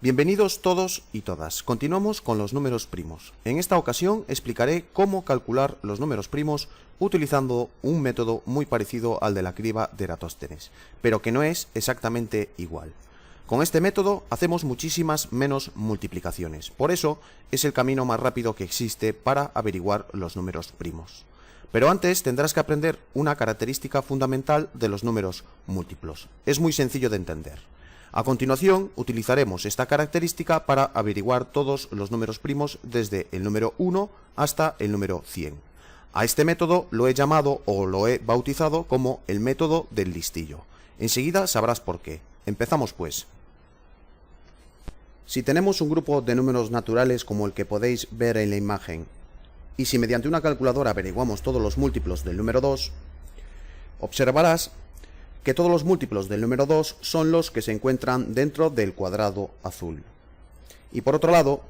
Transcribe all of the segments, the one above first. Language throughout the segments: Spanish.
Bienvenidos todos y todas. Continuamos con los números primos. En esta ocasión explicaré cómo calcular los números primos utilizando un método muy parecido al de la criba de Eratóstenes, pero que no es exactamente igual. Con este método hacemos muchísimas menos multiplicaciones, por eso es el camino más rápido que existe para averiguar los números primos. Pero antes tendrás que aprender una característica fundamental de los números múltiplos. Es muy sencillo de entender. A continuación, utilizaremos esta característica para averiguar todos los números primos desde el número 1 hasta el número 100. A este método lo he llamado o lo he bautizado como el método del listillo. Enseguida sabrás por qué. Empezamos pues. Si tenemos un grupo de números naturales como el que podéis ver en la imagen, y si mediante una calculadora averiguamos todos los múltiplos del número 2, observarás que todos los múltiplos del número 2 son los que se encuentran dentro del cuadrado azul. Y por otro lado,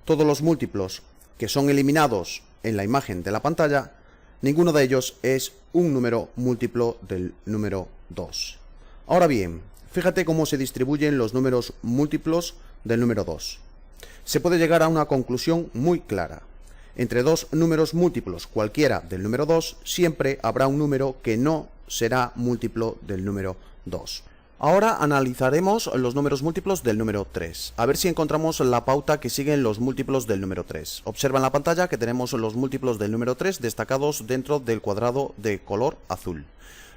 todos los múltiplos que son eliminados en la imagen de la pantalla, ninguno de ellos es un número múltiplo del número 2. Ahora bien, fíjate cómo se distribuyen los números múltiplos del número 2. Se puede llegar a una conclusión muy clara. Entre dos números múltiplos cualquiera del número 2, siempre habrá un número que no será múltiplo del número 2. Ahora analizaremos los números múltiplos del número 3. A ver si encontramos la pauta que siguen los múltiplos del número 3. Observa en la pantalla que tenemos los múltiplos del número 3 destacados dentro del cuadrado de color azul.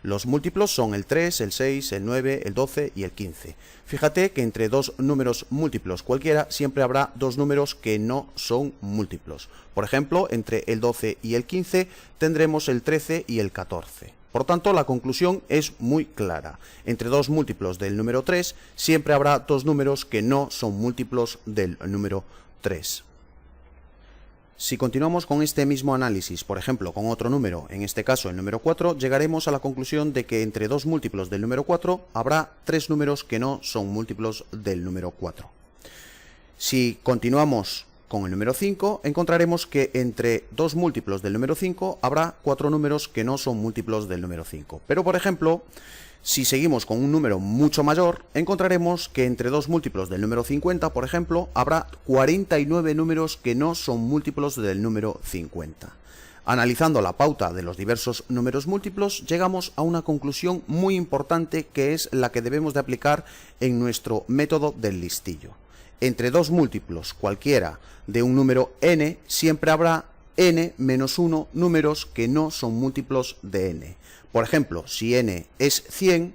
Los múltiplos son el 3, el 6, el 9, el 12 y el 15. Fíjate que entre dos números múltiplos cualquiera siempre habrá dos números que no son múltiplos. Por ejemplo, entre el 12 y el 15 tendremos el 13 y el 14. Por tanto, la conclusión es muy clara. Entre dos múltiplos del número 3 siempre habrá dos números que no son múltiplos del número 3. Si continuamos con este mismo análisis, por ejemplo, con otro número, en este caso el número 4, llegaremos a la conclusión de que entre dos múltiplos del número 4 habrá tres números que no son múltiplos del número 4. Si continuamos con el número 5, encontraremos que entre dos múltiplos del número 5 habrá cuatro números que no son múltiplos del número 5. Pero, por ejemplo, si seguimos con un número mucho mayor, encontraremos que entre dos múltiplos del número 50, por ejemplo, habrá 49 números que no son múltiplos del número 50. Analizando la pauta de los diversos números múltiplos, llegamos a una conclusión muy importante que es la que debemos de aplicar en nuestro método del listillo. Entre dos múltiplos cualquiera de un número n, siempre habrá n menos 1 números que no son múltiplos de n. Por ejemplo, si n es 100,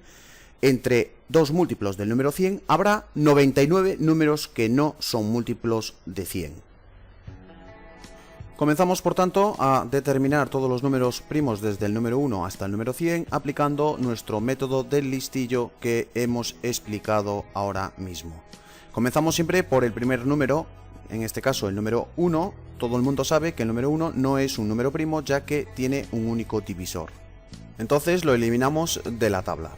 entre dos múltiplos del número 100 habrá 99 números que no son múltiplos de 100. Comenzamos, por tanto, a determinar todos los números primos desde el número 1 hasta el número 100 aplicando nuestro método del listillo que hemos explicado ahora mismo. Comenzamos siempre por el primer número, en este caso el número 1. Todo el mundo sabe que el número 1 no es un número primo ya que tiene un único divisor. Entonces lo eliminamos de la tabla.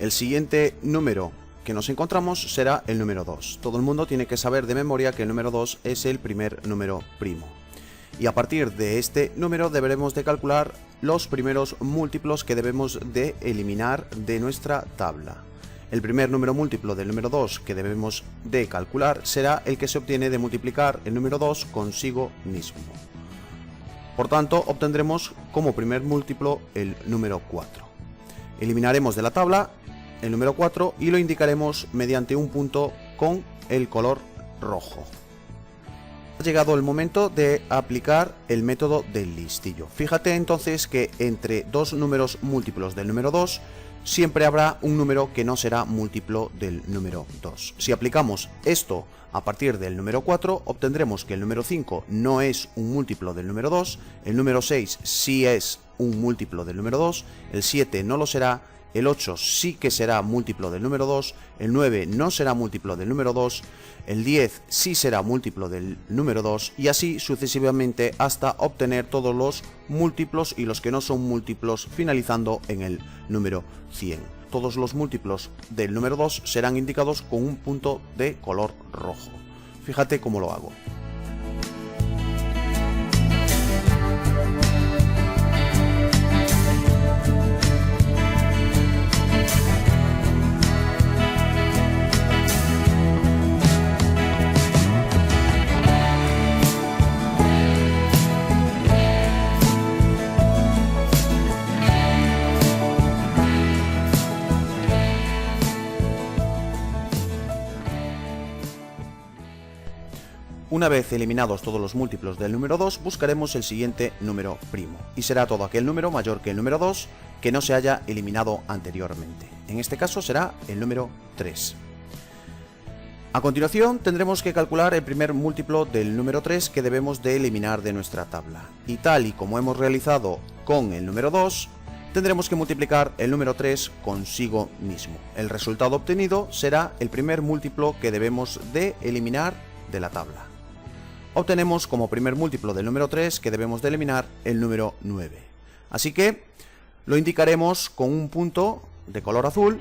El siguiente número que nos encontramos será el número 2. Todo el mundo tiene que saber de memoria que el número 2 es el primer número primo. Y a partir de este número deberemos de calcular los primeros múltiplos que debemos de eliminar de nuestra tabla. El primer número múltiplo del número 2 que debemos de calcular será el que se obtiene de multiplicar el número 2 consigo mismo. Por tanto, obtendremos como primer múltiplo el número 4. Eliminaremos de la tabla el número 4 y lo indicaremos mediante un punto con el color rojo. Ha llegado el momento de aplicar el método del listillo. Fíjate entonces que entre dos números múltiplos del número 2 siempre habrá un número que no será múltiplo del número 2. Si aplicamos esto a partir del número 4, obtendremos que el número 5 no es un múltiplo del número 2, el número 6 sí es un múltiplo del número 2, el 7 no lo será, el 8 sí que será múltiplo del número 2, el 9 no será múltiplo del número 2, el 10 sí será múltiplo del número 2 y así sucesivamente hasta obtener todos los múltiplos y los que no son múltiplos finalizando en el número 100. Todos los múltiplos del número 2 serán indicados con un punto de color rojo. Fíjate cómo lo hago. Una vez eliminados todos los múltiplos del número 2, buscaremos el siguiente número primo, y será todo aquel número mayor que el número 2 que no se haya eliminado anteriormente. En este caso será el número 3. A continuación tendremos que calcular el primer múltiplo del número 3 que debemos de eliminar de nuestra tabla. Y tal y como hemos realizado con el número 2, tendremos que multiplicar el número 3 consigo mismo. El resultado obtenido será el primer múltiplo que debemos de eliminar de la tabla. Obtenemos como primer múltiplo del número 3 que debemos de eliminar el número 9. Así que lo indicaremos con un punto de color azul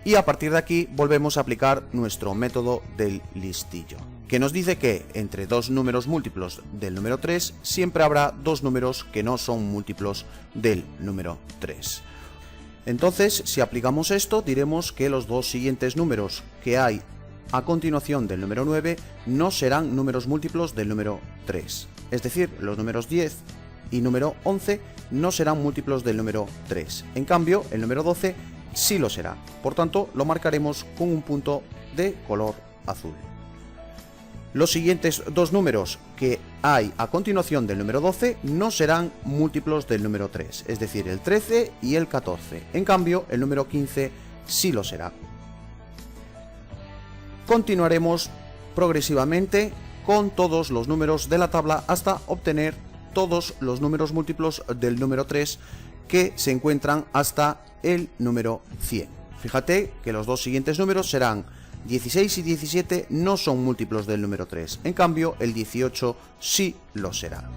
y a partir de aquí volvemos a aplicar nuestro método del listillo, que nos dice que entre dos números múltiplos del número 3 siempre habrá dos números que no son múltiplos del número 3. Entonces, si aplicamos esto, diremos que los dos siguientes números que hay a continuación del número 9 no serán números múltiplos del número 3. Es decir, los números 10 y número 11 no serán múltiplos del número 3. En cambio, el número 12 sí lo será. Por tanto, lo marcaremos con un punto de color azul. Los siguientes dos números que hay a continuación del número 12 no serán múltiplos del número 3, es decir, el 13 y el 14. En cambio, el número 15 sí lo será. Continuaremos progresivamente con todos los números de la tabla hasta obtener todos los números múltiplos del número 3 que se encuentran hasta el número 100. Fíjate que los dos siguientes números serán 16 y 17 no son múltiplos del número 3, en cambio el 18 sí lo será.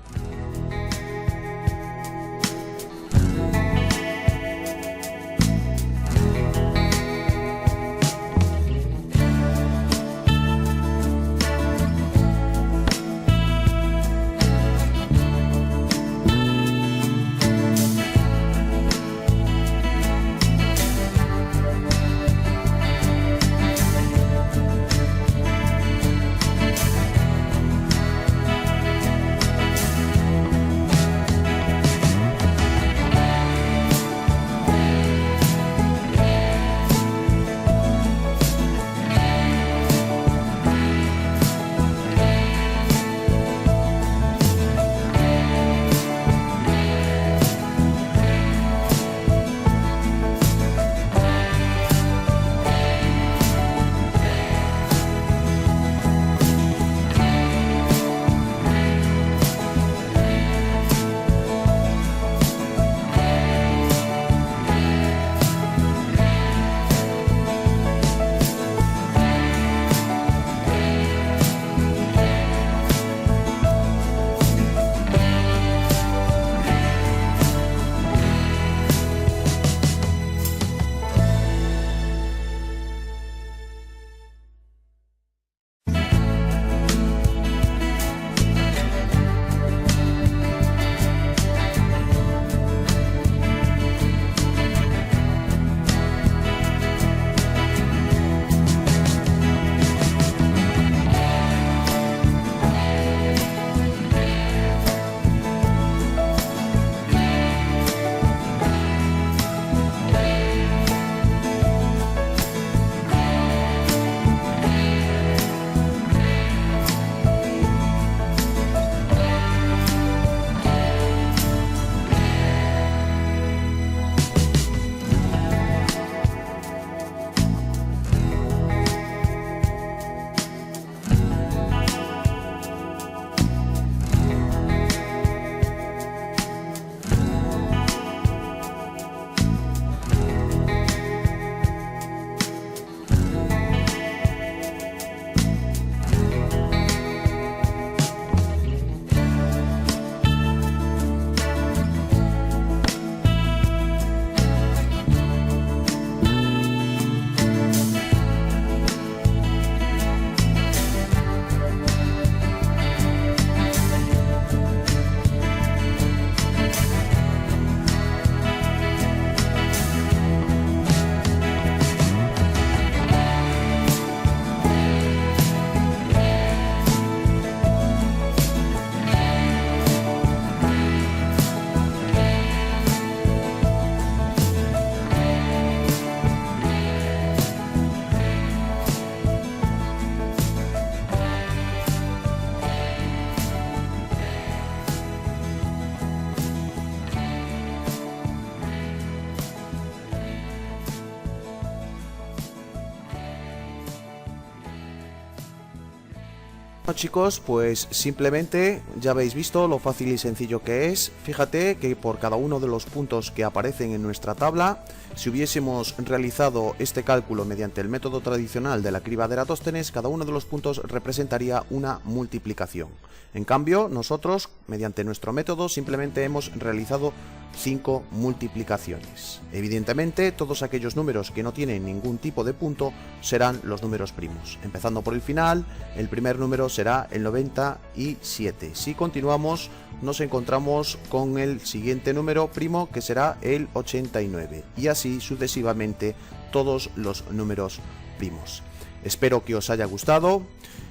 Bueno, chicos, pues simplemente ya habéis visto lo fácil y sencillo que es. Fíjate que por cada uno de los puntos que aparecen en nuestra tabla, si hubiésemos realizado este cálculo mediante el método tradicional de la criba de Eratóstenes, cada uno de los puntos representaría una multiplicación. En cambio, nosotros, mediante nuestro método, simplemente hemos realizado 5 multiplicaciones. Evidentemente, todos aquellos números que no tienen ningún tipo de punto serán los números primos. Empezando por el final, el primer número será el 97. Si continuamos, nos encontramos con el siguiente número primo, que será el 89. Y así sucesivamente todos los números primos. Espero que os haya gustado.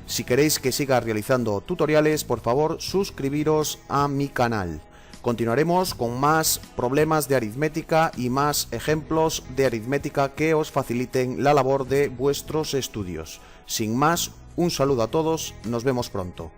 Si queréis que siga realizando tutoriales, por favor suscribiros a mi canal. Continuaremos con más problemas de aritmética y más ejemplos de aritmética que os faciliten la labor de vuestros estudios. Sin más, un saludo a todos, nos vemos pronto.